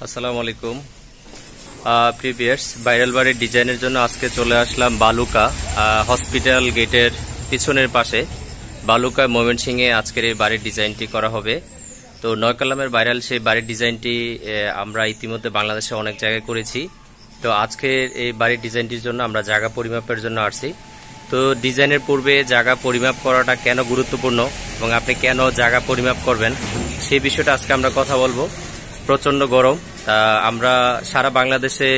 আসসালামু আলাইকুম previous viral বাড়ির ডিজাইনের জন্য আজকে চলে আসলাম বালুকা হসপিটাল গেটের পিছনের পাশে বালুকা ময়মনসিংহে আজকের এই বাড়ির ডিজাইনটি করা হবে। তো নয়কলামের ভাইরাল সেই বাড়ির ডিজাইনটি আমরা ইতিমধ্যে বাংলাদেশে অনেক জায়গায় করেছি। তো আজকের এই বাড়ির ডিজাইনটির জন্য আমরা জায়গা পরিমাপের জন্য আসছি। তো ডিজাইনের পূর্বে জায়গা পরিমাপ করাটা কেন গুরুত্বপূর্ণ এবং আপনি কেন জায়গা পরিমাপ করবেন সেই বিষয়টা আজকে আমরা কথা বলবো। প্রচন্ড গরম, আমরা সারা বাংলাদেশে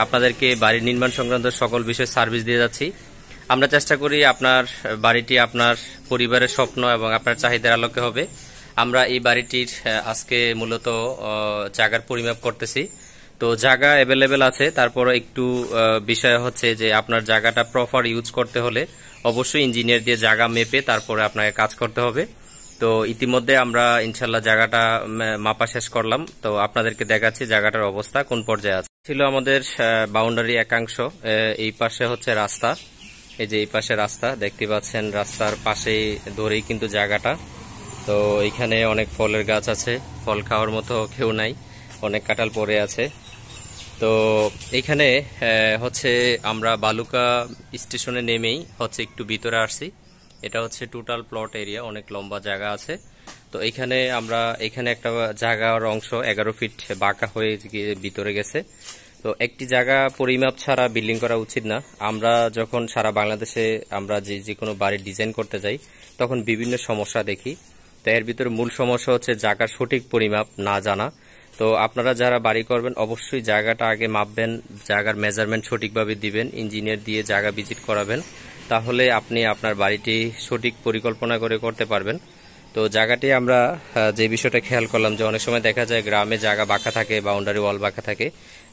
আপনাদেরকে বাড়ি নির্মাণ সংক্রান্ত সকল বিষয়ে সার্ভিস দিয়ে যাচ্ছি। আমরা চেষ্টা করি আপনার বাড়িটি আপনার পরিবারের স্বপ্ন এবং আপনার চাহিদার আলোকে হবে। আমরা এই বাড়িটির আজকে মূলত জায়গার পরিমাপ করতেছি। তো জায়গা অ্যাভেলেবেল আছে, তারপর একটু বিষয় হচ্ছে যে আপনার জায়গাটা প্রপার ইউজ করতে হলে অবশ্যই ইঞ্জিনিয়ার দিয়ে জায়গা মেপে তারপরে আপনাকে কাজ করতে হবে। তো ইতিমধ্যে আমরা ইনশাল্লাহ জায়গাটা মাপা শেষ করলাম। তো আপনাদেরকে দেখাচ্ছি জায়গাটার অবস্থা কোন পর্যায়ে আছে। ছিল আমাদের বাউন্ডারি একাংশ, এই পাশে হচ্ছে রাস্তা, এই যে এই পাশে রাস্তা দেখতে পাচ্ছেন, রাস্তার পাশেই ধরেই কিন্তু জায়গাটা। তো এখানে অনেক ফলের গাছ আছে, ফল খাওয়ার মতো কেউ নাই, অনেক কাঁঠাল পড়ে আছে। তো এখানে হচ্ছে আমরা বালুকা স্টেশনে নেমেই হচ্ছে একটু ভিতরে আসছি। এটা হচ্ছে টোটাল প্লট এরিয়া, অনেক লম্বা জায়গা আছে। তো এখানে আমরা এখানে একটা জায়গার অংশ 11 ফিট বাঁকা হয়ে ভিতরে গেছে। তো একটি জায়গা পরিমাপ ছাড়া বিল্ডিং করা উচিত না। আমরা যখন সারা বাংলাদেশে আমরা যে কোনো বাড়ির ডিজাইন করতে যাই তখন বিভিন্ন সমস্যা দেখি। তো এর ভিতরে মূল সমস্যা হচ্ছে জায়গার সঠিক পরিমাপ না জানা। তো আপনারা যারা বাড়ি করবেন অবশ্যই জায়গাটা আগে মাপবেন, জায়গার মেজারমেন্ট সঠিকভাবে দিবেন, ইঞ্জিনিয়ার দিয়ে জায়গা ভিজিট করাবেন, তাহলে আপনি আপনার বাড়িটি সঠিক পরিকল্পনা করে করতে পারবেন। তো জায়গাটি আমরা যে বিষয়টা খেয়াল করলাম যে অনেক সময় দেখা যায় গ্রামে জায়গা বাঁকা থাকে, বাউন্ডারি ওয়াল বাঁকা থাকে।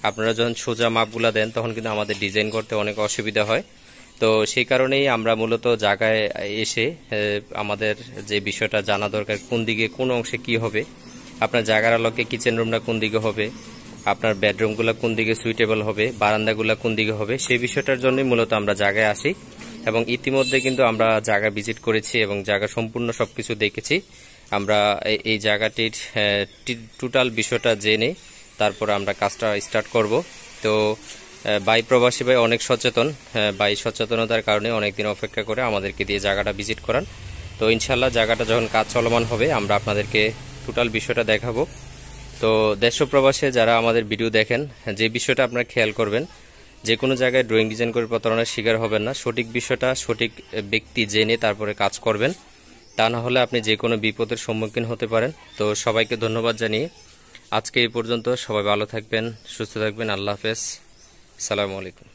আপনারা যখন সোজা মাপগুলা দেন তখন কিন্তু আমাদের ডিজাইন করতে অনেক অসুবিধা হয়। তো সেই কারণেই আমরা মূলত জায়গায় এসে আমাদের যে বিষয়টা জানা দরকার, কোন দিকে কোন অংশে কি হবে, আপনার জায়গার আলোকে কিচেন রুমটা কোন দিকে হবে, আপনার বেডরুমগুলো কোন দিকে সুইটেবল হবে, বারান্দাগুলো কোন দিকে হবে, সেই বিষয়টার জন্যই মূলত আমরা জায়গায় আসি। এবং ইতিমধ্যে কিন্তু আমরা জায়গা ভিজিট করেছি এবং জায়গা সম্পূর্ণ সবকিছু দেখেছি। আমরা এই জায়গাটির টোটাল বিষয়টা জেনে তারপর আমরা কাজটা স্টার্ট করব। তো ভাই প্রবাসী ভাই অনেক সচেতন, ভাই সচেতনতার কারণে অনেকদিন অপেক্ষা করে আমাদেরকে দিয়ে জায়গাটা ভিজিট করান। তো ইনশাল্লাহ জায়গাটা যখন কাজ চলমান হবে আমরা আপনাদেরকে টোটাল বিষয়টা দেখাবো। তো দেশ প্রবাসে যারা আমাদের ভিডিও দেখেন, যে বিষয়টা আপনারা খেয়াল করবেন, যে কোনো জায়গায় ড্রয়িং ডিজাইন করে প্রতারণার শিকার হবেন না। সঠিক বিষয়টা সঠিক ব্যক্তি জেনে তারপরে কাজ করবেন, তা না হলে আপনি যে কোনো বিপদের সম্মুখীন হতে পারেন। তো সবাইকে ধন্যবাদ জানিয়ে আজকে এই পর্যন্ত, সবাই ভালো থাকবেন, সুস্থ থাকবেন, আল্লাহ হাফেজ, আসসালামু আলাইকুম।